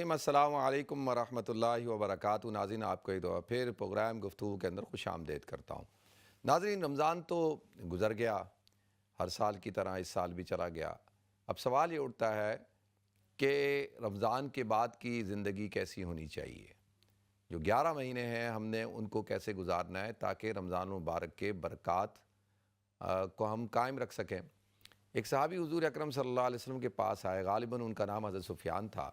الرحیم السلام علیکم ورحمۃ اللہ وبرکاتہ۔ ناظرین، آپ کو ایک دفعہ پھر پروگرام گفتگو کے اندر خوش آمدید کرتا ہوں۔ ناظرین، رمضان تو گزر گیا، ہر سال کی طرح اس سال بھی چلا گیا۔ اب سوال یہ اٹھتا ہے کہ رمضان کے بعد کی زندگی کیسی ہونی چاہیے؟ جو 11 مہینے ہیں ہم نے ان کو کیسے گزارنا ہے تاکہ رمضان المبارک کے برکات کو ہم قائم رکھ سکیں۔ ایک صحابی حضور اکرم صلی اللہ علیہ وسلم کے پاس آئے، غالباً ان کا نام حضرت سفیان تھا،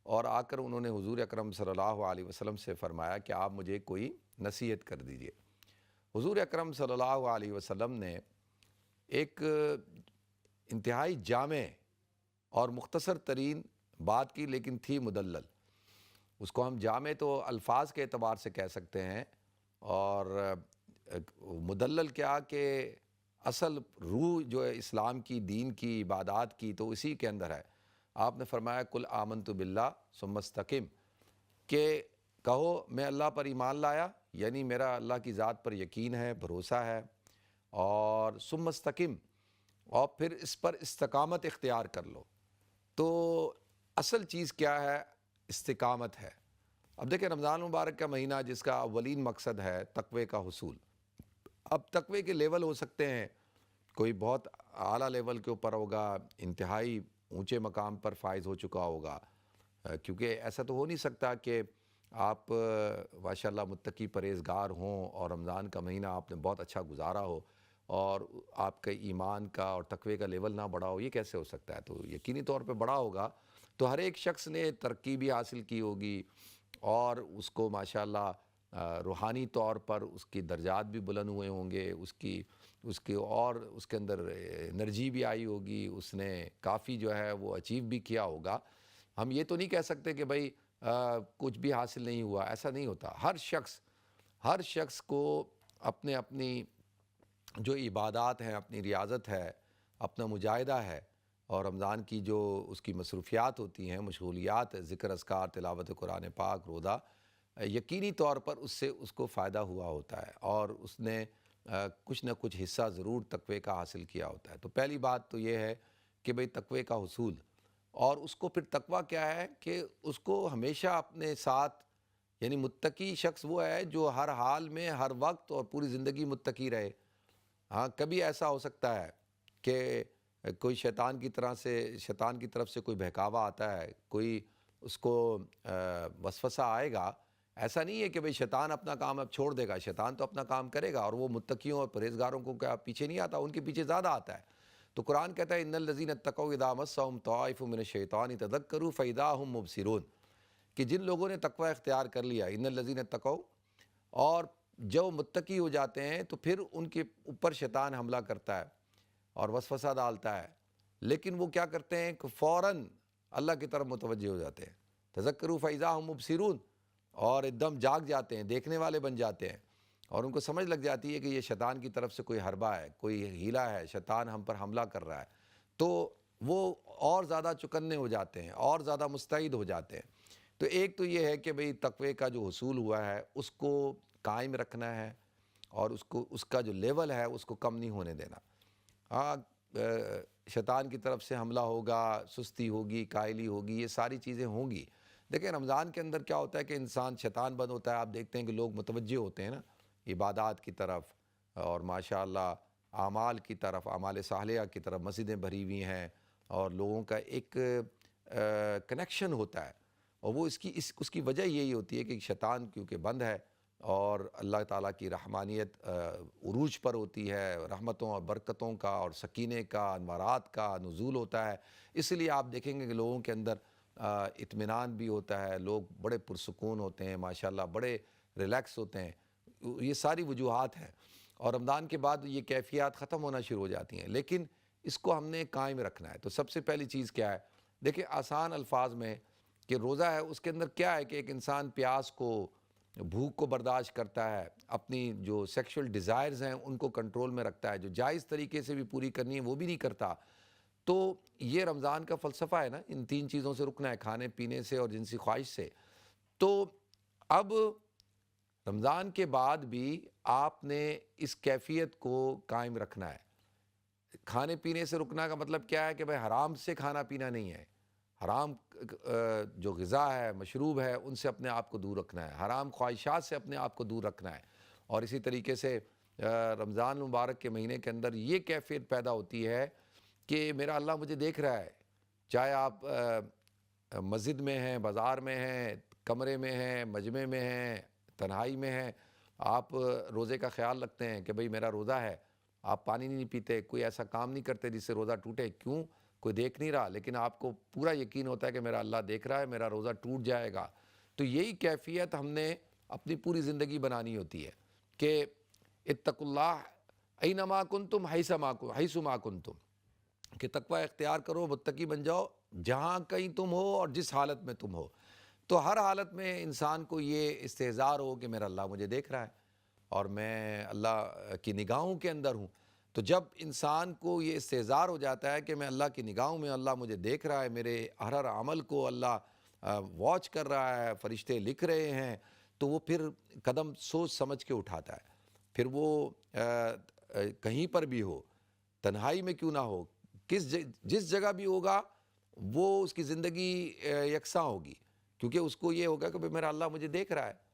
اور آ کر انہوں نے حضور اکرم صلی اللہ علیہ وسلم سے فرمایا کہ آپ مجھے کوئی نصیحت کر دیجئے۔ حضور اکرم صلی اللہ علیہ وسلم نے ایک انتہائی جامع اور مختصر ترین بات کی، لیکن تھی مدلل۔ اس کو ہم جامع تو الفاظ کے اعتبار سے کہہ سکتے ہیں، اور مدلل کیا کہ اصل روح جو ہے اسلام کی، دین کی، عبادات کی، تو اسی کے اندر ہے۔ آپ نے فرمایا قل آمنت باللہ ثم استقم، کہ کہو میں اللہ پر ایمان لایا، یعنی میرا اللہ کی ذات پر یقین ہے، بھروسہ ہے، اور ثم استقم، اور پھر اس پر استقامت اختیار کر لو۔ تو اصل چیز کیا ہے؟ استقامت ہے۔ اب دیکھیں، رمضان مبارک کا مہینہ جس کا اولین مقصد ہے تقوی کا حصول۔ اب تقوی کے لیول ہو سکتے ہیں، کوئی بہت اعلیٰ لیول کے اوپر ہوگا، انتہائی اونچے مقام پر فائز ہو چکا ہوگا، کیونکہ ایسا تو ہو نہیں سکتا کہ آپ ماشاءاللہ متقی پرہیزگار ہوں اور رمضان کا مہینہ آپ نے بہت اچھا گزارا ہو اور آپ کا ایمان کا اور تقوی کا لیول نہ بڑھا ہو۔ یہ کیسے ہو سکتا ہے؟ تو یقینی طور پہ بڑھا ہوگا۔ تو ہر ایک شخص نے ترقی بھی حاصل کی ہوگی، اور اس کو ماشاءاللہ روحانی طور پر اس کی درجات بھی بلند ہوئے ہوں گے، اس کے اور اس کے اندر انرجی بھی آئی ہوگی، اس نے کافی جو ہے وہ اچیو بھی کیا ہوگا۔ ہم یہ تو نہیں کہہ سکتے کہ بھائی کچھ بھی حاصل نہیں ہوا، ایسا نہیں ہوتا۔ ہر شخص کو اپنی جو عبادات ہیں، اپنی ریاضت ہے، اپنا مجاہدہ ہے، اور رمضان کی جو اس کی مصروفیات ہوتی ہیں، مشغولیات، ذکر اذکار، تلاوت قرآن پاک، روزہ، یقینی طور پر اس سے اس کو فائدہ ہوا ہوتا ہے، اور اس نے کچھ نہ کچھ حصہ ضرور تقوی کا حاصل کیا ہوتا ہے۔ تو پہلی بات تو یہ ہے کہ بھئی تقوی کا حصول، اور اس کو پھر تقوی کیا ہے کہ اس کو ہمیشہ اپنے ساتھ، یعنی متقی شخص وہ ہے جو ہر حال میں، ہر وقت اور پوری زندگی متقی رہے۔ ہاں، کبھی ایسا ہو سکتا ہے کہ کوئی شیطان کی طرف سے کوئی بہکاوا آتا ہے، کوئی اس کو وسوسہ آئے گا۔ ایسا نہیں ہے کہ بھئی شیطان اپنا کام اب چھوڑ دے گا، شیطان تو اپنا کام کرے گا، اور وہ متقیوں اور پرہیزگاروں کو کیا پیچھے نہیں آتا، ان کے پیچھے زیادہ آتا ہے۔ تو قرآن کہتا ہے ان الذین اتقوا اذا مسهم طائف من الشیطان تذکروا فاذا هم مبصرون، کہ جن لوگوں نے تقوی اختیار کر لیا، ان الذین اتقوا، اور جو متقی ہو جاتے ہیں تو پھر ان کے اوپر شیطان حملہ کرتا ہے اور وسوسہ ڈالتا ہے، لیکن وہ کیا کرتے ہیں کہ فوراً اللہ کی طرف متوجہ ہو جاتے ہیں۔ تذکروا فاذا هم مبصرون، اور ایک دم جاگ جاتے ہیں، دیکھنے والے بن جاتے ہیں، اور ان کو سمجھ لگ جاتی ہے کہ یہ شیطان کی طرف سے کوئی حربہ ہے، کوئی ہیلا ہے، شیطان ہم پر حملہ کر رہا ہے۔ تو وہ اور زیادہ چکنے ہو جاتے ہیں، اور زیادہ مستعد ہو جاتے ہیں۔ تو ایک تو یہ ہے کہ بھئی تقوی کا جو حصول ہوا ہے اس کو قائم رکھنا ہے، اور اس کا جو لیول ہے اس کو کم نہیں ہونے دینا۔ ہاں، شیطان کی طرف سے حملہ ہوگا، سستی ہوگی، کائلی ہوگی، یہ ساری چیزیں ہوں گی۔ دیکھیں، رمضان کے اندر کیا ہوتا ہے کہ انسان شیطان بند ہوتا ہے۔ آپ دیکھتے ہیں کہ لوگ متوجہ ہوتے ہیں نا عبادات کی طرف، اور ماشاءاللہ اعمال کی طرف، اعمال صالحہ کی طرف، مسجدیں بھری ہوئی ہیں، اور لوگوں کا ایک کنیکشن ہوتا ہے، اور وہ اس کی وجہ یہی ہوتی ہے کہ شیطان کیونکہ بند ہے، اور اللہ تعالیٰ کی رحمانیت عروج پر ہوتی ہے، رحمتوں اور برکتوں کا اور سکینے کا، انوارات کا نزول ہوتا ہے۔ اس لیے آپ دیکھیں گے کہ لوگوں کے اندر اطمینان بھی ہوتا ہے، لوگ بڑے پرسکون ہوتے ہیں، ماشاءاللہ بڑے ریلیکس ہوتے ہیں۔ یہ ساری وجوہات ہیں، اور رمضان کے بعد یہ کیفیات ختم ہونا شروع ہو جاتی ہیں، لیکن اس کو ہم نے قائم رکھنا ہے۔ تو سب سے پہلی چیز کیا ہے؟ دیکھیں، آسان الفاظ میں کہ روزہ ہے، اس کے اندر کیا ہے کہ ایک انسان پیاس کو، بھوک کو برداشت کرتا ہے، اپنی جو سیکشول ڈیزائرز ہیں ان کو کنٹرول میں رکھتا ہے، جو جائز طریقے سے بھی پوری کرنی ہے وہ بھی نہیں کرتا۔ تو یہ رمضان کا فلسفہ ہے نا، ان 3 چیزوں سے رکنا ہے، کھانے پینے سے اور جنسی خواہش سے۔ تو اب رمضان کے بعد بھی آپ نے اس کیفیت کو قائم رکھنا ہے۔ کھانے پینے سے رکنا کا مطلب کیا ہے کہ بھئی حرام سے کھانا پینا نہیں ہے، حرام جو غذا ہے، مشروب ہے، ان سے اپنے آپ کو دور رکھنا ہے، حرام خواہشات سے اپنے آپ کو دور رکھنا ہے۔ اور اسی طریقے سے رمضان المبارک کے مہینے کے اندر یہ کیفیت پیدا ہوتی ہے کہ میرا اللہ مجھے دیکھ رہا ہے، چاہے آپ مسجد میں ہیں، بازار میں ہیں، کمرے میں ہیں، مجمع میں ہیں، تنہائی میں ہیں، آپ روزے کا خیال رکھتے ہیں کہ بھئی میرا روزہ ہے، آپ پانی نہیں پیتے، کوئی ایسا کام نہیں کرتے جس سے روزہ ٹوٹے، کیوں؟ کوئی دیکھ نہیں رہا، لیکن آپ کو پورا یقین ہوتا ہے کہ میرا اللہ دیکھ رہا ہے، میرا روزہ ٹوٹ جائے گا۔ تو یہی کیفیت ہم نے اپنی پوری زندگی بنانی ہوتی ہے کہ اتقوا اللہ اینما کنتم حیثما کنتم، کہ تقوی اختیار کرو، متقی بن جاؤ جہاں کہیں تم ہو اور جس حالت میں تم ہو۔ تو ہر حالت میں انسان کو یہ استحضار ہو کہ میرا اللہ مجھے دیکھ رہا ہے اور میں اللہ کی نگاہوں کے اندر ہوں۔ تو جب انسان کو یہ استحضار ہو جاتا ہے کہ میں اللہ کی نگاہوں میں، اللہ مجھے دیکھ رہا ہے، میرے ہر عمل کو اللہ واچ کر رہا ہے، فرشتے لکھ رہے ہیں، تو وہ پھر قدم سوچ سمجھ کے اٹھاتا ہے۔ پھر وہ کہیں پر بھی ہو، تنہائی میں کیوں نہ ہو، جس جگہ بھی ہوگا، وہ اس کی زندگی یکساں ہوگی، کیونکہ اس کو یہ ہوگا کہ میرا اللہ مجھے دیکھ رہا ہے۔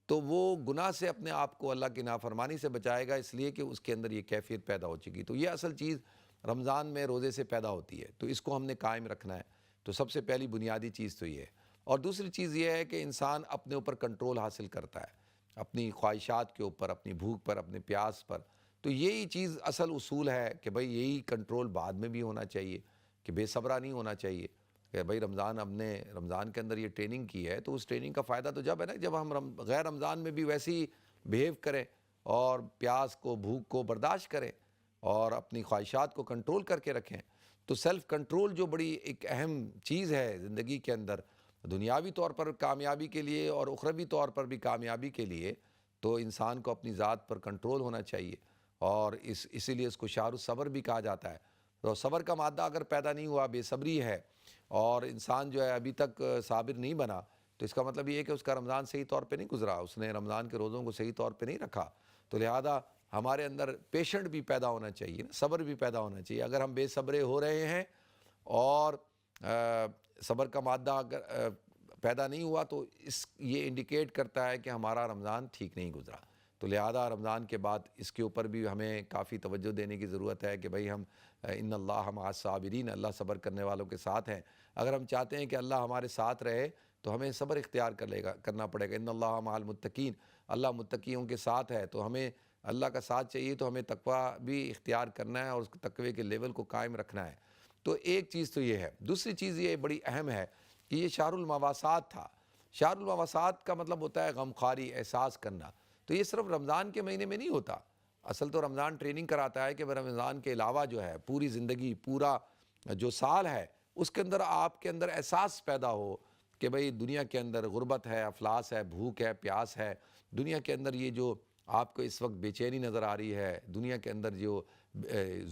تو وہ گناہ سے اپنے آپ کو اللہ کی نافرمانی سے بچائے گا، اس لیے کہ اس کے اندر یہ کیفیت پیدا ہو چکی۔ تو یہ اصل چیز رمضان میں روزے سے پیدا ہوتی ہے، تو اس کو ہم نے قائم رکھنا ہے۔ تو سب سے پہلی بنیادی چیز تو یہ ہے۔ اور دوسری چیز یہ ہے کہ انسان اپنے اوپر کنٹرول حاصل کرتا ہے، اپنی خواہشات کے اوپر، اپنی بھوک پر، اپنے پیاس پر۔ تو یہی چیز اصل اصول ہے کہ بھئی یہی کنٹرول بعد میں بھی ہونا چاہیے، کہ بے صبرا نہیں ہونا چاہیے کہ بھئی ہم نے رمضان کے اندر یہ ٹریننگ کی ہے، تو اس ٹریننگ کا فائدہ تو جب ہے نا جب ہم غیر رمضان میں بھی ویسے ہی بیہیو کریں اور پیاس کو، بھوک کو برداشت کریں اور اپنی خواہشات کو کنٹرول کر کے رکھیں۔ تو سیلف کنٹرول جو بڑی ایک اہم چیز ہے زندگی کے اندر، دنیاوی طور پر کامیابی کے لیے اور اخروی طور پر بھی کامیابی کے لیے، تو انسان کو اپنی ذات پر کنٹرول ہونا چاہیے۔ اور اسی لیے اس کو شہر الصبر بھی کہا جاتا ہے۔ تو صبر کا مادہ اگر پیدا نہیں ہوا، بے صبری ہے، اور انسان جو ہے ابھی تک صابر نہیں بنا، تو اس کا مطلب یہ ہے کہ اس کا رمضان صحیح طور پہ نہیں گزرا، اس نے رمضان کے روزوں کو صحیح طور پہ نہیں رکھا۔ تو لہذا ہمارے اندر پیشنٹ بھی پیدا ہونا چاہیے، صبر بھی پیدا ہونا چاہیے۔ اگر ہم بے صبرے ہو رہے ہیں اور صبر کا مادہ اگر پیدا نہیں ہوا، تو یہ انڈیکیٹ کرتا ہے کہ ہمارا رمضان ٹھیک نہیں گزرا۔ تو لہذا رمضان کے بعد اس کے اوپر بھی ہمیں کافی توجہ دینے کی ضرورت ہے کہ بھئی ہم ان اللہ مع الصابرین، اللہ صبر کرنے والوں کے ساتھ ہیں۔ اگر ہم چاہتے ہیں کہ اللہ ہمارے ساتھ رہے تو ہمیں صبر اختیار کرنا پڑے گا۔ ان اللہ مع المتقین، اللہ متقیوں کے ساتھ ہے، تو ہمیں اللہ کا ساتھ چاہیے، تو ہمیں تقویٰ بھی اختیار کرنا ہے اور اس تقوی کے لیول کو قائم رکھنا ہے۔ تو ایک چیز تو یہ ہے۔ دوسری چیز یہ بڑی اہم ہے کہ یہ شہر المواسات تھا۔ شہر المواسات کا مطلب ہوتا ہے غمخواری، احساس کرنا۔ تو یہ صرف رمضان کے مہینے میں نہیں ہوتا، اصل تو رمضان ٹریننگ کراتا ہے کہ رمضان کے علاوہ جو ہے پوری زندگی، پورا جو سال ہے، اس کے اندر آپ کے اندر احساس پیدا ہو کہ بھئی دنیا کے اندر غربت ہے، افلاس ہے، بھوک ہے، پیاس ہے، دنیا کے اندر یہ جو آپ کو اس وقت بے چینی نظر آ رہی ہے، دنیا کے اندر جو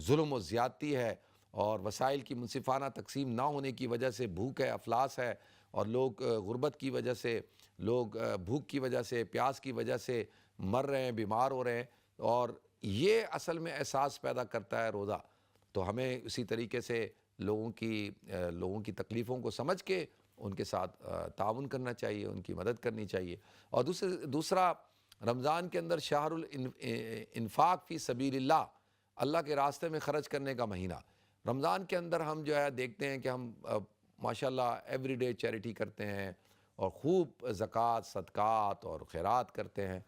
ظلم و زیادتی ہے اور وسائل کی منصفانہ تقسیم نہ ہونے کی وجہ سے بھوک ہے، افلاس ہے، اور لوگ غربت کی وجہ سے، لوگ بھوک کی وجہ سے، پیاس کی وجہ سے مر رہے ہیں، بیمار ہو رہے ہیں، اور یہ اصل میں احساس پیدا کرتا ہے روزہ۔ تو ہمیں اسی طریقے سے لوگوں کی تکلیفوں کو سمجھ کے ان کے ساتھ تعاون کرنا چاہیے، ان کی مدد کرنی چاہیے۔ اور دوسرا رمضان کے اندر شہر الانفاق فی سبیل اللہ، اللہ کے راستے میں خرچ کرنے کا مہینہ۔ رمضان کے اندر ہم جو ہے دیکھتے ہیں کہ ہم ماشاءاللہ ایوری ڈے چیریٹی کرتے ہیں اور خوب زکوٰۃ، صدقات اور خیرات کرتے ہیں۔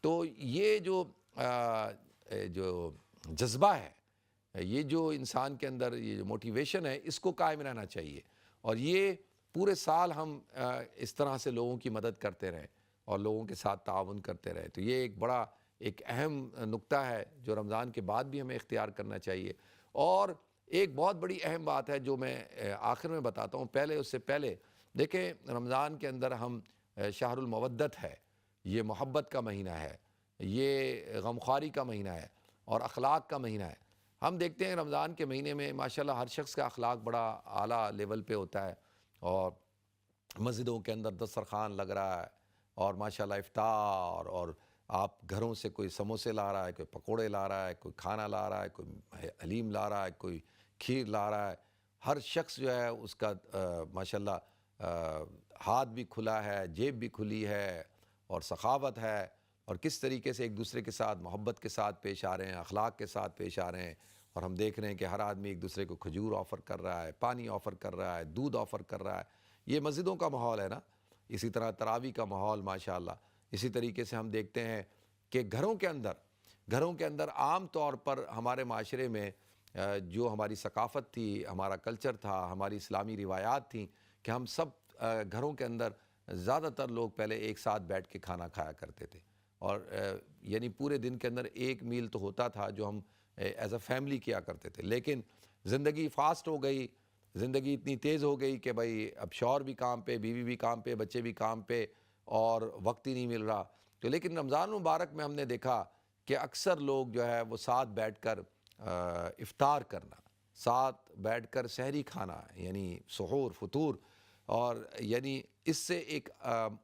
تو یہ جو جذبہ ہے، یہ جو انسان کے اندر یہ جو موٹیویشن ہے، اس کو قائم رہنا چاہیے، اور یہ پورے سال ہم اس طرح سے لوگوں کی مدد کرتے رہیں اور لوگوں کے ساتھ تعاون کرتے رہیں۔ تو یہ ایک اہم نکتہ ہے جو رمضان کے بعد بھی ہمیں اختیار کرنا چاہیے۔ اور ایک بہت بڑی اہم بات ہے جو میں آخر میں بتاتا ہوں، اس سے پہلے دیکھیں، رمضان کے اندر ہم شہر المودت ہے، یہ محبت کا مہینہ ہے، یہ غمخواری کا مہینہ ہے اور اخلاق کا مہینہ ہے۔ ہم دیکھتے ہیں رمضان کے مہینے میں ماشاءاللہ ہر شخص کا اخلاق بڑا اعلیٰ لیول پہ ہوتا ہے، اور مسجدوں کے اندر دسترخوان لگ رہا ہے، اور ماشاءاللہ افطار، اور آپ گھروں سے کوئی سموسے لا رہا ہے، کوئی پکوڑے لا رہا ہے، کوئی کھانا لا رہا ہے، کوئی حلیم لا رہا ہے، کوئی کھیر لا رہا ہے، ہر شخص جو ہے اس کا ماشاءاللہ ہاتھ بھی کھلا ہے، جیب بھی کھلی ہے اور سخاوت ہے، اور کس طریقے سے ایک دوسرے کے ساتھ محبت کے ساتھ پیش آ رہے ہیں، اخلاق کے ساتھ پیش آ رہے ہیں. اور ہم دیکھ رہے ہیں کہ ہر آدمی ایک دوسرے کو کھجور آفر کر رہا ہے، پانی آفر کر رہا ہے، دودھ آفر کر رہا ہے. یہ مسجدوں کا ماحول ہے نا. اسی طرح تراویح کا ماحول ماشاءاللہ. اسی طریقے سے ہم دیکھتے ہیں کہ گھروں کے اندر عام طور پر ہمارے معاشرے میں جو ہماری ثقافت تھی، ہمارا کلچر تھا، ہماری اسلامی روایات تھیں کہ ہم سب گھروں کے اندر زیادہ تر لوگ پہلے ایک ساتھ بیٹھ کے کھانا کھایا کرتے تھے. اور یعنی پورے دن کے اندر ایک میل تو ہوتا تھا جو ہم ایز اے فیملی کیا کرتے تھے. لیکن زندگی فاسٹ ہو گئی، زندگی اتنی تیز ہو گئی کہ بھائی اب شوہر بھی کام پہ، بیوی بھی کام پہ، بچے بھی کام پہ، اور وقت ہی نہیں مل رہا. تو لیکن رمضان مبارک میں ہم نے دیکھا کہ اکثر لوگ جو ہے وہ ساتھ بیٹھ کر افطار کرنا، ساتھ بیٹھ کر سحری کھانا، یعنی سحور فطور، اور یعنی اس سے ایک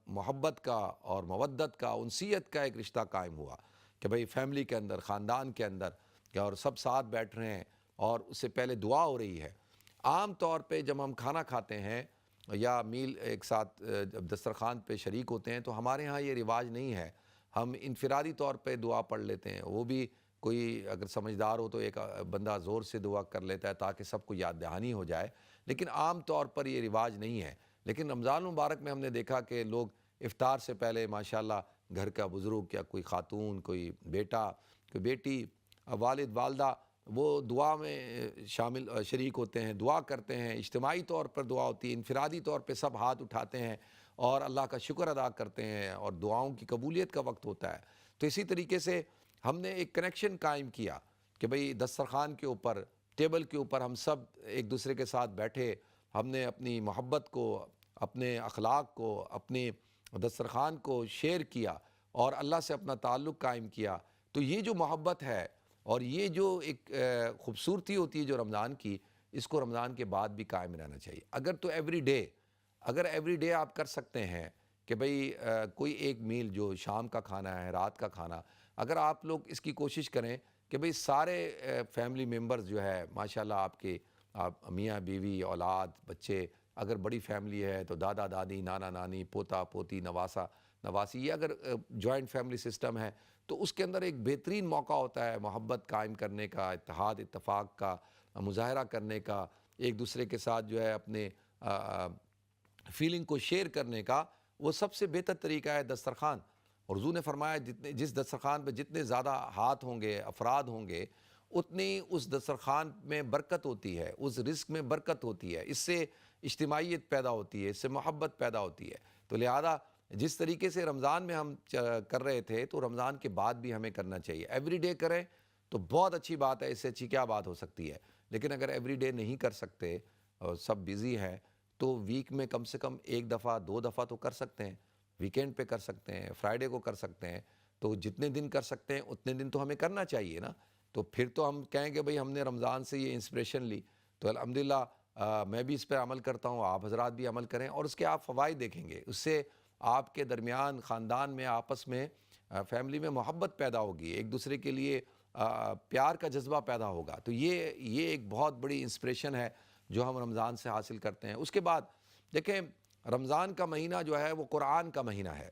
محبت کا اور مودت کا، انسیت کا ایک رشتہ قائم ہوا کہ بھئی فیملی کے اندر، خاندان کے اندر، کہ اور سب ساتھ بیٹھ رہے ہیں اور اس سے پہلے دعا ہو رہی ہے. عام طور پہ جب ہم کھانا کھاتے ہیں یا میل ایک ساتھ جب دسترخوان پہ شریک ہوتے ہیں تو ہمارے ہاں یہ رواج نہیں ہے. ہم انفرادی طور پہ دعا پڑھ لیتے ہیں، وہ بھی کوئی اگر سمجھدار ہو تو ایک بندہ زور سے دعا کر لیتا ہے تاکہ سب کو یاد دہانی ہو جائے، لیکن عام طور پر یہ رواج نہیں ہے. لیکن رمضان مبارک میں ہم نے دیکھا کہ لوگ افطار سے پہلے ماشاءاللہ گھر کا بزرگ یا کوئی خاتون، کوئی بیٹا، کوئی بیٹی، والد والدہ، وہ دعا میں شریک ہوتے ہیں، دعا کرتے ہیں. اجتماعی طور پر دعا ہوتی ہے، انفرادی طور پہ سب ہاتھ اٹھاتے ہیں اور اللہ کا شکر ادا کرتے ہیں، اور دعاؤں کی قبولیت کا وقت ہوتا ہے. تو اسی طریقے سے ہم نے ایک کنیکشن قائم کیا کہ بھئی دسترخوان کے اوپر، ٹیبل کے اوپر ہم سب ایک دوسرے کے ساتھ بیٹھے، ہم نے اپنی محبت کو، اپنے اخلاق کو، اپنے دسترخوان کو شیئر کیا اور اللہ سے اپنا تعلق قائم کیا. تو یہ جو محبت ہے اور یہ جو ایک خوبصورتی ہوتی ہے جو رمضان کی، اس کو رمضان کے بعد بھی قائم رہنا چاہیے. اگر ایوری ڈے آپ کر سکتے ہیں کہ بھئی کوئی ایک میل جو شام کا کھانا ہے، رات کا کھانا، اگر آپ لوگ اس کی کوشش کریں کہ بھئی سارے فیملی ممبرز جو ہے ماشاءاللہ آپ میاں بیوی، اولاد، بچے، اگر بڑی فیملی ہے تو دادا دادی، نانا نانی، پوتا پوتی، نواسا نواسی، یہ اگر جوائنٹ فیملی سسٹم ہے تو اس کے اندر ایک بہترین موقع ہوتا ہے محبت قائم کرنے کا، اتحاد اتفاق کا مظاہرہ کرنے کا، ایک دوسرے کے ساتھ جو ہے اپنے فیلنگ کو شیئر کرنے کا. وہ سب سے بہتر طریقہ ہے دسترخوان. اور حضور نے فرمایا جس دسترخوان پہ جتنے زیادہ ہاتھ ہوں گے، افراد ہوں گے، اتنی اس دسترخوان میں برکت ہوتی ہے، اس رزق میں برکت ہوتی ہے، اس سے اجتماعیت پیدا ہوتی ہے، اس سے محبت پیدا ہوتی ہے. تو لہذا جس طریقے سے رمضان میں ہم کر رہے تھے تو رمضان کے بعد بھی ہمیں کرنا چاہیے. ایوری ڈے کریں تو بہت اچھی بات ہے، اس سے اچھی کیا بات ہو سکتی ہے. لیکن اگر ایوری ڈے نہیں کر سکتے اور سب بیزی ہیں تو ویک میں کم سے کم ایک دفعہ 2 دفعہ تو کر سکتے ہیں. ویکینڈ پہ کر سکتے ہیں، فرائیڈے کو کر سکتے ہیں. تو جتنے دن کر سکتے ہیں اتنے دن تو ہمیں کرنا چاہیے نا. تو پھر تو ہم کہیں کہ بھئی ہم نے رمضان سے یہ انسپریشن لی تو الحمدللہ میں بھی اس پہ عمل کرتا ہوں، آپ حضرات بھی عمل کریں اور اس کے آپ فوائد دیکھیں گے. اس سے آپ کے درمیان، خاندان میں، آپس میں، فیملی میں محبت پیدا ہوگی، ایک دوسرے کے لیے پیار کا جذبہ پیدا ہوگا. تو یہ ایک بہت بڑی انسپریشن ہے جو ہم رمضان سے حاصل کرتے ہیں. اس کے بعد دیکھیں رمضان کا مہینہ جو ہے وہ قرآن کا مہینہ ہے،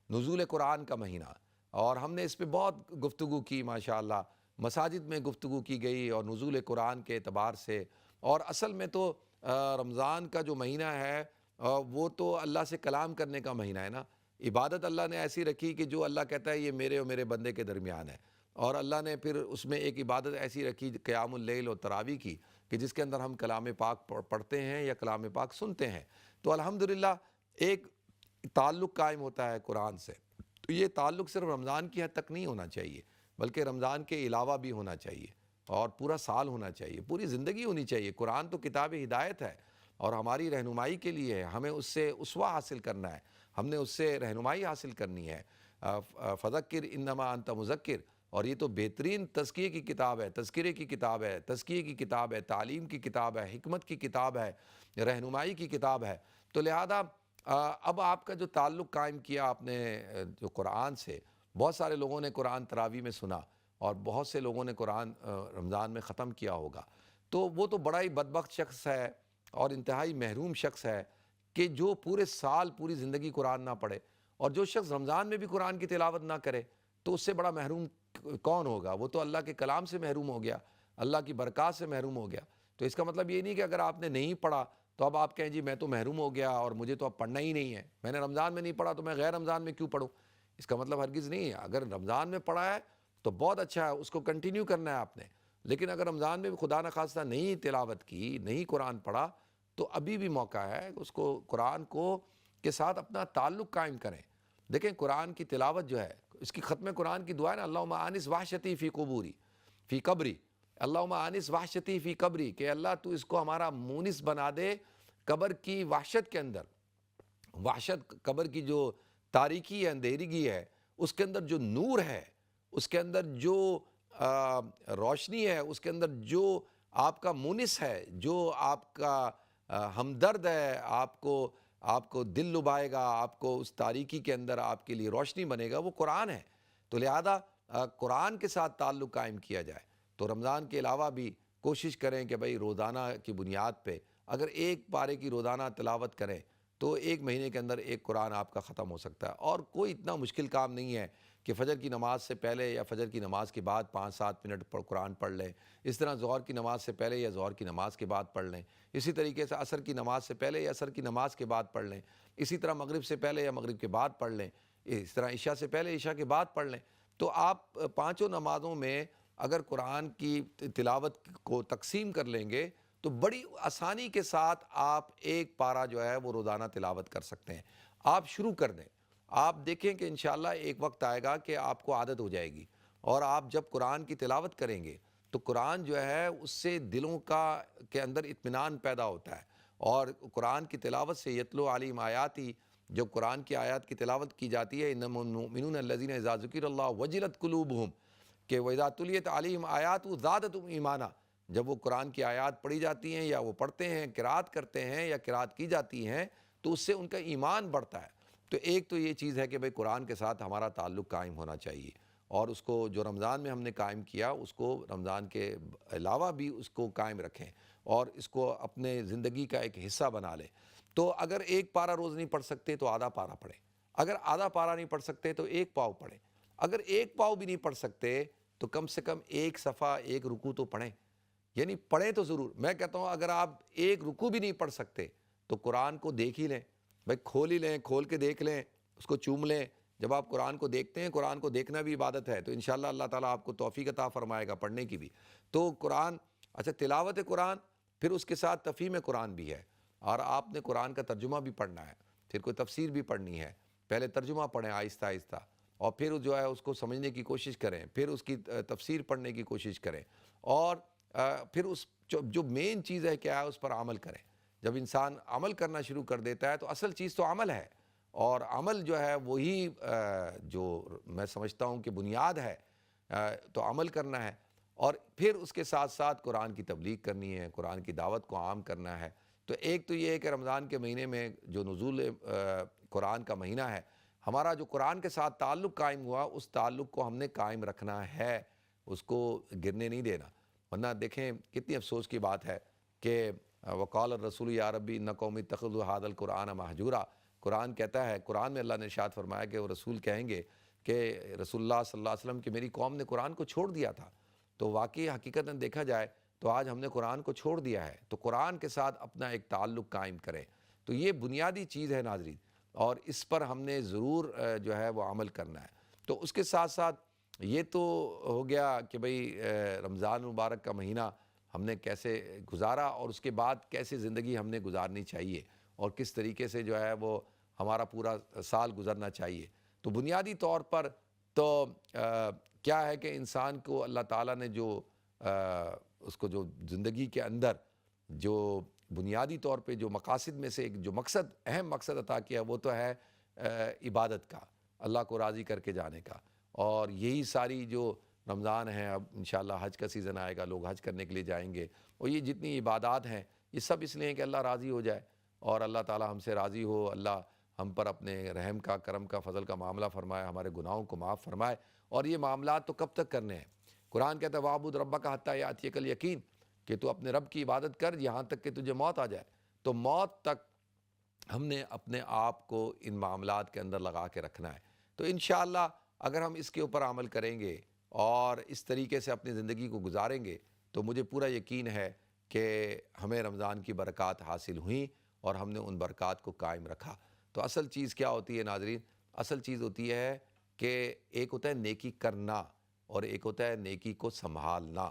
نزول قرآن کا مہینہ، اور ہم نے اس پہ بہت گفتگو کی ماشاءاللہ. مساجد میں گفتگو کی گئی اور نزول قرآن کے اعتبار سے. اور اصل میں تو رمضان کا جو مہینہ ہے وہ تو اللہ سے کلام کرنے کا مہینہ ہے نا. عبادت اللہ نے ایسی رکھی کہ جو اللہ کہتا ہے یہ میرے اور میرے بندے کے درمیان ہے. اور اللہ نے پھر اس میں ایک عبادت ایسی رکھی قیام اللیل اور تراویح کی کہ جس کے اندر ہم کلام پاک پڑھتے ہیں یا کلام پاک سنتے ہیں. تو الحمدللہ ایک تعلق قائم ہوتا ہے قرآن سے. تو یہ تعلق صرف رمضان کی حد تک نہیں ہونا چاہیے بلکہ رمضان کے علاوہ بھی ہونا چاہیے اور پورا سال ہونا چاہیے، پوری زندگی ہونی چاہیے. قرآن تو کتاب ہدایت ہے اور ہماری رہنمائی کے لیے ہے. ہمیں اس سے اسوہ حاصل کرنا ہے، ہم نے اس سے رہنمائی حاصل کرنی ہے. فذکر انما انت مذکر، اور یہ تو بہترین تزکیے کی کتاب ہے، تذکرے کی کتاب ہے، تزکیے کی کتاب ہے، تعلیم کی کتاب ہے، حکمت کی کتاب ہے، رہنمائی کی کتاب ہے. تو لہذا اب آپ کا جو تعلق قائم کیا آپ نے جو قرآن سے، بہت سارے لوگوں نے قرآن تراویح میں سنا اور بہت سے لوگوں نے قرآن رمضان میں ختم کیا ہوگا. تو وہ تو بڑا ہی بدبخت شخص ہے اور انتہائی محروم شخص ہے کہ جو پورے سال پوری زندگی قرآن نہ پڑھے، اور جو شخص رمضان میں بھی قرآن کی تلاوت نہ کرے تو اس سے بڑا محروم کون ہوگا؟ وہ تو اللہ کے کلام سے محروم ہو گیا، اللہ کی برکات سے محروم ہو گیا۔ تو اس کا مطلب یہ نہیں کہ اگر آپ نے نہیں پڑھا تو اب آپ کہیں جی میں تو محروم ہو گیا اور مجھے تو اب پڑھنا ہی نہیں ہے، میں نے رمضان میں نہیں پڑھا تو میں غیر رمضان میں کیوں پڑھوں؟ اس کا مطلب ہرگز نہیں ہے۔ اگر رمضان میں پڑھا ہے تو بہت اچھا ہے، اس کو کنٹینیو کرنا ہے آپ نے، لیکن اگر رمضان میں بھی خدا نخواستہ نہیں تلاوت کی، نہیں قرآن پڑھا، تو ابھی بھی موقع ہے اس کو قرآن کو کے ساتھ اپنا تعلق قائم کریں۔ دیکھیں قرآن کی تلاوت جو ہے، اس کی ختم قرآن کی دعا ہے نا، اللہم آنس وحشتی فی قبری، اللہم آنس وحشتی فی قبری، کہ اللہ تو اس کو ہمارا مونس بنا دے قبر کی وحشت کے اندر۔ وحشت قبر کی جو تاریکی ہے، اندھیرگی ہے، اس کے اندر جو نور ہے، اس کے اندر جو روشنی ہے، اس کے اندر جو آپ کا مونس ہے، جو آپ کا ہمدرد ہے، آپ کو دل لبائے گا، آپ کو اس تاریکی کے اندر آپ کے لیے روشنی بنے گا، وہ قرآن ہے۔ تو لہذا قرآن کے ساتھ تعلق قائم کیا جائے۔ تو رمضان کے علاوہ بھی کوشش کریں کہ بھئی روزانہ کی بنیاد پہ اگر ایک پارے کی روزانہ تلاوت کریں تو ایک مہینے کے اندر ایک قرآن آپ کا ختم ہو سکتا ہے، اور کوئی اتنا مشکل کام نہیں ہے کہ فجر کی نماز سے پہلے یا فجر کی نماز کے بعد 5-7 منٹ قرآن پڑھ لیں، اس طرح ظہر کی نماز سے پہلے یا ظہر کی نماز کے بعد پڑھ لیں، اسی طریقے سے عصر کی نماز سے پہلے یا عصر کی نماز کے بعد پڑھ لیں، اسی طرح مغرب سے پہلے یا مغرب کے بعد پڑھ لیں، اس طرح عشاء سے پہلے عشاء کے بعد پڑھ لیں۔ تو آپ پانچوں نمازوں میں اگر قرآن کی تلاوت کو تقسیم کر لیں گے تو بڑی آسانی کے ساتھ آپ ایک پارہ جو ہے وہ روزانہ تلاوت کر سکتے ہیں۔ آپ شروع کر دیں، آپ دیکھیں کہ انشاءاللہ ایک وقت آئے گا کہ آپ کو عادت ہو جائے گی، اور آپ جب قرآن کی تلاوت کریں گے تو قرآن جو ہے اس سے دلوں کے اندر اطمینان پیدا ہوتا ہے، اور قرآن کی تلاوت سے یتلو علیہم آیاتی، جب قرآن کی آیات کی تلاوت کی جاتی ہے، انما المؤمنون الذین اذا ذکر اللہ وجلت قلوبہم، کہ وَإِذَا تُلِيَتْ عَلَيْهِمْ آیَاتُ زَادَتْهُمْ ایمانا، جب وہ قرآن کی آیات پڑھی جاتی ہیں یا وہ پڑھتے ہیں، قرات کرتے ہیں یا قرات کی جاتی ہیں تو اس سے ان کا ایمان بڑھتا ہے۔ تو ایک تو یہ چیز ہے کہ بھئی قرآن کے ساتھ ہمارا تعلق قائم ہونا چاہیے، اور اس کو جو رمضان میں ہم نے قائم کیا اس کو رمضان کے علاوہ بھی اس کو قائم رکھیں اور اس کو اپنے زندگی کا ایک حصہ بنا لیں۔ تو اگر ایک پارہ روز نہیں پڑھ سکتے تو آدھا پارہ پڑھیں، اگر آدھا پارہ نہیں پڑھ سکتے تو ایک پاؤ پڑھیں، اگر ایک پاؤ بھی نہیں پڑھ سکتے تو کم سے کم ایک صفحہ ایک رکوع تو پڑھیں، یعنی پڑھیں تو ضرور۔ میں کہتا ہوں اگر آپ ایک رکوع بھی نہیں پڑھ سکتے تو قرآن کو دیکھ ہی لیں، بھائی کھول ہی لیں، کھول کے دیکھ لیں، اس کو چوم لیں۔ جب آپ قرآن کو دیکھتے ہیں، قرآن کو دیکھنا بھی عبادت ہے، تو انشاءاللہ اللہ تعالیٰ آپ کو توفیق عطا فرمائے گا پڑھنے کی بھی۔ تو قرآن، اچھا تلاوت قرآن، پھر اس کے ساتھ تفہیم قرآن بھی ہے، اور آپ نے قرآن کا ترجمہ بھی پڑھنا ہے، پھر کوئی تفسیر بھی پڑھنی ہے۔ پہلے ترجمہ پڑھیں آہستہ آہستہ، اور پھر جو ہے اس کو سمجھنے کی کوشش کریں، پھر اس کی تفسیر پڑھنے کی کوشش کریں، اور پھر اس جو مین چیز ہے کیا ہے اس پر عمل کریں۔ جب انسان عمل کرنا شروع کر دیتا ہے تو اصل چیز تو عمل ہے، اور عمل جو ہے وہی جو میں سمجھتا ہوں کہ بنیاد ہے، تو عمل کرنا ہے، اور پھر اس کے ساتھ ساتھ قرآن کی تبلیغ کرنی ہے، قرآن کی دعوت کو عام کرنا ہے۔ تو ایک تو یہ ہے کہ رمضان کے مہینے میں جو نزول قرآن کا مہینہ ہے، ہمارا جو قرآن کے ساتھ تعلق قائم ہوا اس تعلق کو ہم نے قائم رکھنا ہے، اس کو گرنے نہیں دینا، ورنہ دیکھیں کتنی افسوس کی بات ہے کہ وقال الرسول یا ربی ان قومی اتخذوا ھذا القرآن مہجورا، قرآن کہتا ہے، قرآن میں اللہ نے ارشاد فرمایا کہ وہ رسول کہیں گے کہ رسول اللہ صلی اللہ علیہ وسلم کہ میری قوم نے قرآن کو چھوڑ دیا تھا۔ تو واقعی حقیقتاً دیکھا جائے تو آج ہم نے قرآن کو چھوڑ دیا ہے، تو قرآن کے ساتھ اپنا ایک تعلق قائم کریں۔ تو یہ بنیادی چیز ہے ناظرین، اور اس پر ہم نے ضرور جو ہے وہ عمل کرنا ہے۔ تو اس کے ساتھ ساتھ یہ تو ہو گیا کہ بھئی رمضان مبارک کا مہینہ ہم نے کیسے گزارا، اور اس کے بعد کیسے زندگی ہم نے گزارنی چاہیے، اور کس طریقے سے جو ہے وہ ہمارا پورا سال گزرنا چاہیے۔ تو بنیادی طور پر تو کیا ہے کہ انسان کو اللہ تعالیٰ نے جو اس کو جو زندگی کے اندر جو بنیادی طور پہ جو مقاصد میں سے ایک جو مقصد، اہم مقصد عطا کیا، وہ تو ہے عبادت کا، اللہ کو راضی کر کے جانے کا، اور یہی ساری جو رمضان ہے، اب انشاءاللہ حج کا سیزن آئے گا، لوگ حج کرنے کے لیے جائیں گے، اور یہ جتنی عبادات ہیں یہ سب اس لیے کہ اللہ راضی ہو جائے، اور اللہ تعالیٰ ہم سے راضی ہو، اللہ ہم پر اپنے رحم کا، کرم کا، فضل کا معاملہ فرمائے، ہمارے گناہوں کو معاف فرمائے۔ اور یہ معاملات تو کب تک کرنے ہیں؟ قرآن کہتا ہے وَاعْبُدْ رَبَّكَ حَتَّىٰ يَأْتِيَكَ الْيَقِينُ، کہ تو اپنے رب کی عبادت کر یہاں تک کہ تجھے موت آ جائے. تو موت تک ہم نے اپنے آپ کو ان معاملات کے اندر لگا کے رکھنا ہے. تو انشاءاللہ اگر ہم اس کے اوپر عمل کریں گے اور اس طریقے سے اپنی زندگی کو گزاریں گے تو مجھے پورا یقین ہے کہ ہمیں رمضان کی برکات حاصل ہوئیں اور ہم نے ان برکات کو قائم رکھا. تو اصل چیز کیا ہوتی ہے ناظرین؟ اصل چیز ہوتی ہے کہ ایک ہوتا ہے نیکی کرنا اور ایک ہوتا ہے نیکی کو سنبھالنا.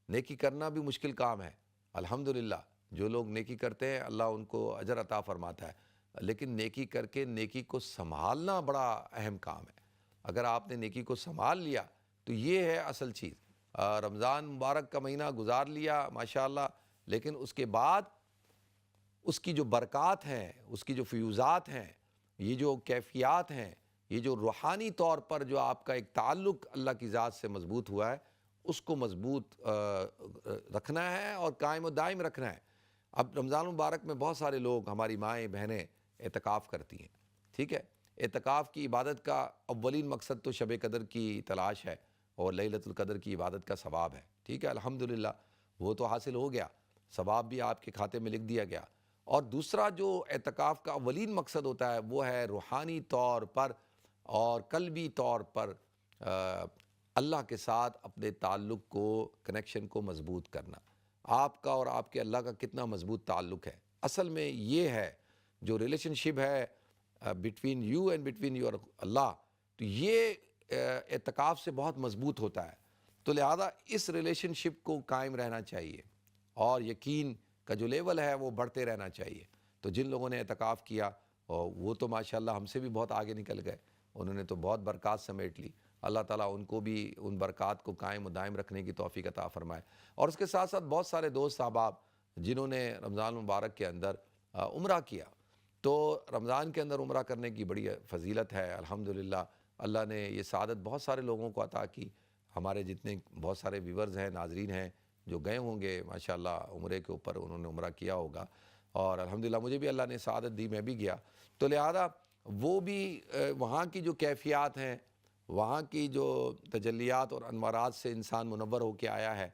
نیکی کرنا بھی مشکل کام ہے. الحمدللہ جو لوگ نیکی کرتے ہیں اللہ ان کو اجر عطا فرماتا ہے، لیکن نیکی کر کے نیکی کو سنبھالنا بڑا اہم کام ہے. اگر آپ نے نیکی کو سنبھال لیا تو یہ ہے اصل چیز. رمضان مبارک کا مہینہ گزار لیا ماشاءاللہ، لیکن اس کے بعد اس کی جو برکات ہیں، اس کی جو فیوزات ہیں، یہ جو کیفیات ہیں، یہ جو روحانی طور پر جو آپ کا ایک تعلق اللہ کی ذات سے مضبوط ہوا ہے، اس کو مضبوط رکھنا ہے اور قائم و دائم رکھنا ہے. اب رمضان مبارک میں بہت سارے لوگ، ہماری مائیں بہنیں اعتکاف کرتی ہیں. ٹھیک ہے، اعتکاف کی عبادت کا اولین مقصد تو شب قدر کی تلاش ہے اور لیلۃ القدر کی عبادت کا ثواب ہے. ٹھیک ہے، الحمدللہ وہ تو حاصل ہو گیا، ثواب بھی آپ کے کھاتے میں لکھ دیا گیا. اور دوسرا جو اعتکاف کا اولین مقصد ہوتا ہے وہ ہے روحانی طور پر اور قلبی طور پر اللہ کے ساتھ اپنے تعلق کو، کنیکشن کو مضبوط کرنا. آپ کا اور آپ کے اللہ کا کتنا مضبوط تعلق ہے. اصل میں یہ ہے جو ریلیشن شپ ہے between you and between your Allah, تو یہ اعتکاف سے بہت مضبوط ہوتا ہے. تو لہذا اس ریلیشن شپ کو قائم رہنا چاہیے اور یقین کا جو لیول ہے وہ بڑھتے رہنا چاہیے. تو جن لوگوں نے اعتکاف کیا وہ تو ماشاءاللہ ہم سے بھی بہت آگے نکل گئے، انہوں نے تو بہت برکات سمیٹ لی. اللہ تعالیٰ ان کو بھی ان برکات کو قائم و دائم رکھنے کی توفیق عطا فرمائے. اور اس کے ساتھ ساتھ بہت سارے دوست احباب جنہوں نے رمضان مبارک کے اندر عمرہ کیا. تو رمضان کے اندر عمرہ کرنے کی بڑی فضیلت ہے. الحمدللہ اللہ نے یہ سعادت بہت سارے لوگوں کو عطا کی. ہمارے جتنے بہت سارے ویورز ہیں، ناظرین ہیں جو گئے ہوں گے ماشاءاللہ عمرے کے اوپر، انہوں نے عمرہ کیا ہوگا اور الحمدللہ مجھے بھی اللہ نے سعادت دی، میں بھی گیا. تو لہذا وہ بھی وہاں کی جو کیفیات ہیں، وہاں کی جو تجلیات اور انوارات سے انسان منور ہو کے آیا ہے،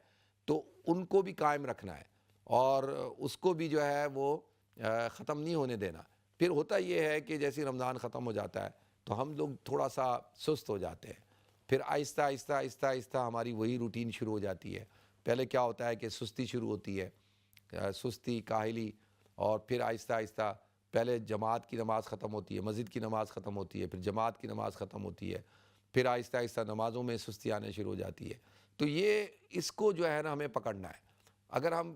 تو ان کو بھی قائم رکھنا ہے اور اس کو بھی جو ہے وہ ختم نہیں ہونے دینا. پھر ہوتا یہ ہے کہ جیسے رمضان ختم ہو جاتا ہے تو ہم لوگ تھوڑا سا سست ہو جاتے ہیں. پھر آہستہ آہستہ آہستہ آہستہ ہماری وہی روٹین شروع ہو جاتی ہے. پہلے کیا ہوتا ہے کہ سستی شروع ہوتی ہے، سستی، کاہلی، اور پھر آہستہ آہستہ پہلے جماعت کی نماز ختم ہوتی ہے، مسجد کی نماز ختم ہوتی ہے، پھر جماعت کی نماز ختم ہوتی ہے، پھر آہستہ آہستہ نمازوں میں سستی آنے شروع ہو جاتی ہے. تو یہ اس کو جو ہے نا ہمیں پکڑنا ہے. اگر ہم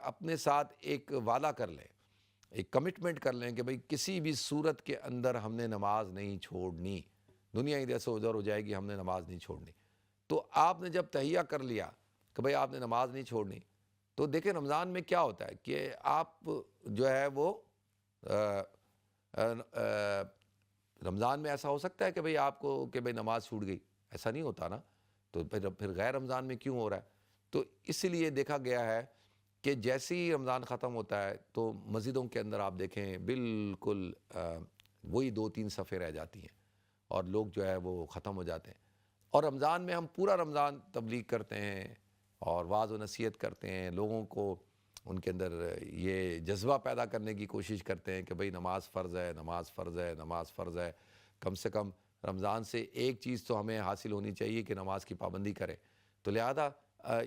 اپنے ساتھ ایک وعدہ کر لیں، ایک کمٹمنٹ کر لیں کہ بھئی کسی بھی صورت کے اندر ہم نے نماز نہیں چھوڑنی، دنیا ادھر سے ادھر ہو جائے گی، ہم نے نماز نہیں چھوڑنی. تو آپ نے جب تہیہ کر لیا کہ بھئی آپ نے نماز نہیں چھوڑنی، تو دیکھیں رمضان میں کیا ہوتا ہے کہ آپ جو ہے وہ رمضان میں ایسا ہو سکتا ہے کہ بھئی آپ کو کہ بھئی نماز چھوٹ گئی، ایسا نہیں ہوتا نا. تو پھر غیر رمضان میں کیوں ہو رہا ہے؟ تو اس لیے دیکھا گیا ہے کہ جیسے ہی رمضان ختم ہوتا ہے تو مسجدوں کے اندر آپ دیکھیں بالکل وہی 2-3 صفیں رہ جاتی ہیں اور لوگ جو ہے وہ ختم ہو جاتے ہیں. اور رمضان میں ہم پورا رمضان تبلیغ کرتے ہیں اور واعظ و نصیحت کرتے ہیں، لوگوں کو ان کے اندر یہ جذبہ پیدا کرنے کی کوشش کرتے ہیں کہ بھئی نماز فرض ہے، نماز فرض ہے، نماز فرض ہے. کم سے کم رمضان سے ایک چیز تو ہمیں حاصل ہونی چاہیے کہ نماز کی پابندی کریں. تو لہذا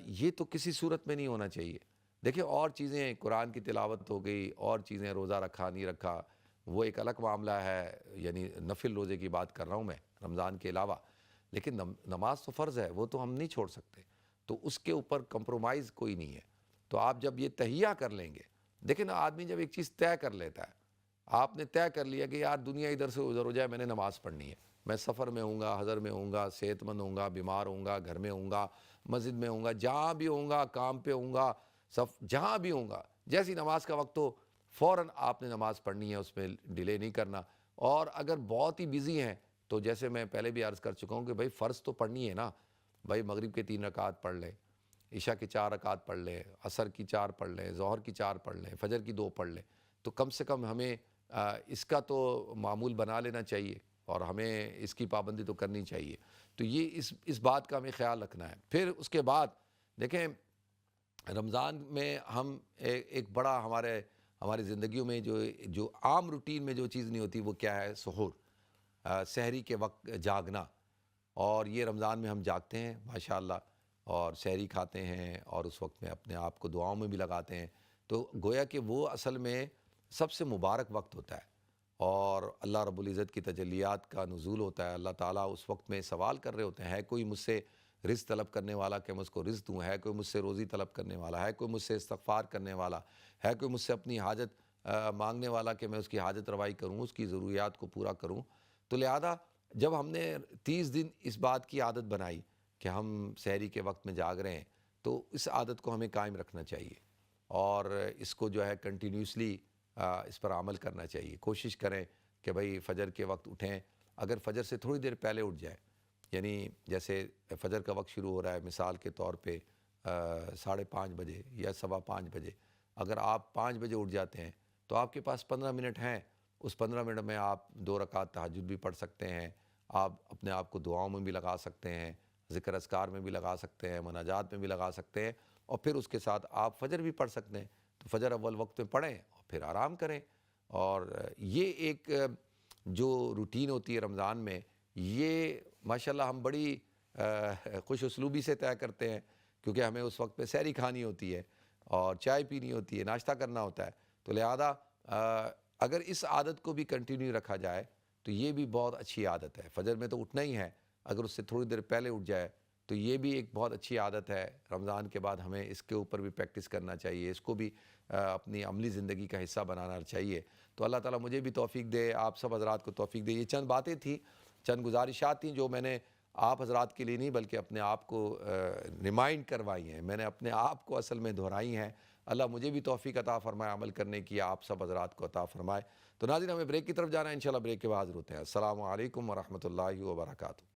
یہ تو کسی صورت میں نہیں ہونا چاہیے. دیکھیں اور چیزیں، قرآن کی تلاوت ہو گئی، اور چیزیں، روزہ رکھا نہیں رکھا وہ ایک الگ معاملہ ہے، یعنی نفل روزے کی بات کر رہا ہوں میں رمضان کے علاوہ. لیکن نماز تو فرض ہے، وہ تو ہم نہیں چھوڑ سکتے. تو اس کے اوپر کمپرومائز کوئی نہیں ہے. تو آپ جب یہ تہیہ کر لیں گے، دیکھیں نا آدمی جب ایک چیز طے کر لیتا ہے، آپ نے طے کر لیا کہ یار دنیا ادھر سے ادھر ہو جائے میں نے نماز پڑھنی ہے، میں سفر میں ہوں گا، حضر میں ہوں گا، صحت مند ہوں گا، بیمار ہوں گا، گھر میں ہوں گا، مسجد میں ہوں گا، جہاں بھی ہوں گا، کام پہ ہوں گا، جہاں بھی ہوں گا، جیسی نماز کا وقت ہو فوراً آپ نے نماز پڑھنی ہے، اس میں ڈیلے نہیں کرنا. اور اگر بہت ہی بزی ہیں تو جیسے میں پہلے بھی عرض کر چکا ہوں کہ بھائی فرض تو پڑھنی ہے نا. بھائی مغرب کے 3 رکعت پڑھ لیں، عشاء کی 4 رکعت پڑھ لیں، عصر کی 4 پڑھ لیں، ظہر کی 4 پڑھ لیں، فجر کی 2 پڑھ لیں. تو کم سے کم ہمیں اس کا تو معمول بنا لینا چاہیے اور ہمیں اس کی پابندی تو کرنی چاہیے. تو یہ اس بات کا ہمیں خیال رکھنا ہے. پھر اس کے بعد دیکھیں رمضان میں ہم ایک بڑا ہماری زندگیوں میں جو عام روٹین میں جو چیز نہیں ہوتی وہ کیا ہے؟ سحور، سحری کے وقت جاگنا۔ اور یہ رمضان میں ہم جاگتے ہیں ماشاءاللہ، اور سحری کھاتے ہیں، اور اس وقت میں اپنے آپ کو دعاؤں میں بھی لگاتے ہیں۔ تو گویا کہ وہ اصل میں سب سے مبارک وقت ہوتا ہے، اور اللہ رب العزت کی تجلیات کا نزول ہوتا ہے۔ اللہ تعالیٰ اس وقت میں سوال کر رہے ہوتے ہیں، ہے کوئی مجھ سے رزق طلب کرنے والا کہ میں اس کو رزق دوں؟ ہے کوئی مجھ سے روزی طلب کرنے والا؟ ہے کوئی مجھ سے استغفار کرنے والا؟ ہے کوئی مجھ سے اپنی حاجت مانگنے والا کہ میں اس کی حاجت روائی کروں، اس کی ضروریات کو پورا کروں؟ تو لہذا جب ہم نے 30 دن اس بات کی عادت بنائی کہ ہم سحری کے وقت میں جاگ رہے ہیں، تو اس عادت کو ہمیں قائم رکھنا چاہیے، اور اس کو جو ہے کنٹینیوسلی اس پر عمل کرنا چاہیے۔ کوشش کریں کہ بھئی فجر کے وقت اٹھیں، اگر فجر سے تھوڑی دیر پہلے اٹھ جائیں، یعنی جیسے فجر کا وقت شروع ہو رہا ہے مثال کے طور پہ 5:30 بجے یا 5:15 بجے، اگر آپ 5 بجے اٹھ جاتے ہیں تو آپ کے پاس 15 منٹ ہیں۔ اس 15 منٹ میں آپ 2 رکعت تہجد بھی پڑھ سکتے ہیں، آپ اپنے آپ کو دعاؤں میں بھی لگا سکتے ہیں، ذکر اذکار میں بھی لگا سکتے ہیں، مناجات میں بھی لگا سکتے ہیں، اور پھر اس کے ساتھ آپ فجر بھی پڑھ سکتے ہیں۔ تو فجر اول وقت میں پڑھیں اور پھر آرام کریں۔ اور یہ ایک جو روٹین ہوتی ہے رمضان میں، یہ ماشاءاللہ ہم بڑی خوش اسلوبی سے طے کرتے ہیں، کیونکہ ہمیں اس وقت پہ سحری کھانی ہوتی ہے اور چائے پینی ہوتی ہے، ناشتہ کرنا ہوتا ہے۔ تو لہذا اگر اس عادت کو بھی کنٹینیو رکھا جائے تو یہ بھی بہت اچھی عادت ہے۔ فجر میں تو اٹھنا ہی ہے، اگر اس سے تھوڑی دیر پہلے اٹھ جائے تو یہ بھی ایک بہت اچھی عادت ہے۔ رمضان کے بعد ہمیں اس کے اوپر بھی پریکٹس کرنا چاہیے، اس کو بھی اپنی عملی زندگی کا حصہ بنانا چاہیے۔ تو اللہ تعالیٰ مجھے بھی توفیق دے، آپ سب حضرات کو توفیق دے۔ یہ چند باتیں تھیں، چند گزارشات تھیں جو میں نے آپ حضرات کے لیے نہیں بلکہ اپنے آپ کو ریمائنڈ کروائی ہیں، میں نے اپنے آپ کو اصل میں دہرائی ہیں۔ اللہ مجھے بھی توفیق عطا فرمائے عمل کرنے کی، آپ سب حضرات کو عطا فرمائے۔ تو ناظرین، ہمیں بریک کی طرف جانا ہے، انشاءاللہ بریک کے بعد حاضر ہوتے ہیں۔ السلام علیکم ورحمۃ اللہ وبرکاتہ۔